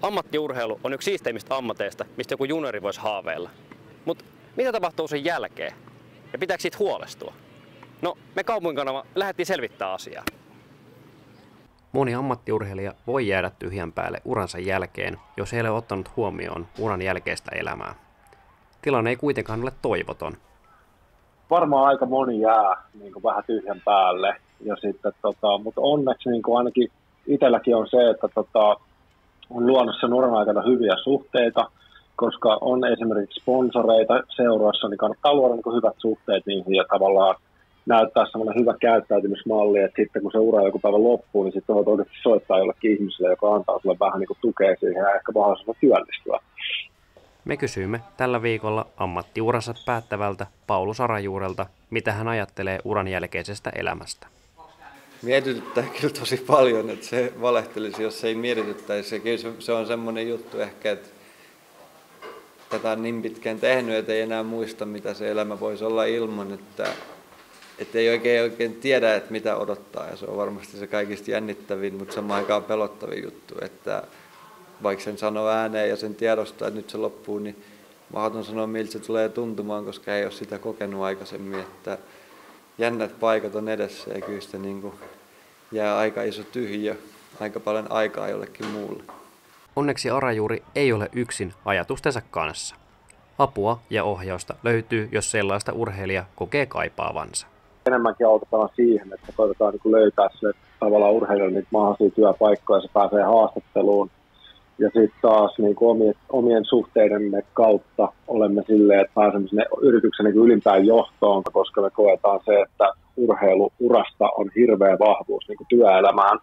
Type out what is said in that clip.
Ammattiurheilu on yksi siisteimmistä ammateista, mistä joku juniori voisi haaveilla. Mutta mitä tapahtuu sen jälkeen? Ja pitääkö siitä huolestua? No, me Kaupunkikanava lähdettiin selvittämään asiaa. Moni ammattiurheilija voi jäädä tyhjän päälle uransa jälkeen, jos ei ole ottanut huomioon uran jälkeistä elämää. Tilanne ei kuitenkaan ole toivoton. Varmaan aika moni jää niin kuin vähän tyhjän päälle. Ja sitten, mutta onneksi niin kuin ainakin itselläkin on se, että on luonut sen uran aikana hyviä suhteita, koska on esimerkiksi sponsoreita seuroissa, niin kannattaa luoda niin kuin hyvät suhteet niihin ja tavallaan näyttää semmoinen hyvä käyttäytymismalli, että sitten kun se ura joku päivä loppuu, niin sitten voit oikeasti soittaa jollekin ihmiselle, joka antaa sulle vähän niin kuin tukea siihen ja ehkä mahdollisimman työllistyä. Me kysyimme tällä viikolla ammattiuransa päättävältä Paulus Arajuurelta, mitä hän ajattelee uran jälkeisestä elämästä. Mietityttää kyllä tosi paljon, että se valehtelisi, jos se ei mietityttäisi. Kyllä se on semmoinen juttu ehkä, että tätä on niin pitkään tehnyt, että ei enää muista, mitä se elämä voisi olla ilman, että ei oikein tiedä, että mitä odottaa. Ja se on varmasti se kaikista jännittävin, mutta samaan aikaan pelottavin juttu, että vaikka sen sanoo ääneen ja sen tiedostaa, että nyt se loppuu, niin mahdoton sanoa, miltä se tulee tuntumaan, koska ei ole sitä kokenut aikaisemmin, että jännät paikat on edessä ja kyllä sitä niin kuin jää aika iso tyhjö, aika paljon aikaa jollekin muulle. Onneksi Arajuuri ei ole yksin ajatustensa kanssa. Apua ja ohjausta löytyy, jos sellaista urheilija kokee kaipaavansa. Enemmänkin autetaan siihen, että koitetaan niin löytää sille tavallaan urheilijalle niitä mahdollisia työpaikkoja, se pääsee haastatteluun. Ja sitten taas niin kuin omien suhteidemme kautta olemme silleen, että pääsemme sinne yrityksen niin ylimpään johtoon, koska me koetaan se, että urheiluurasta on hirveä vahvuus niin kuin työelämään.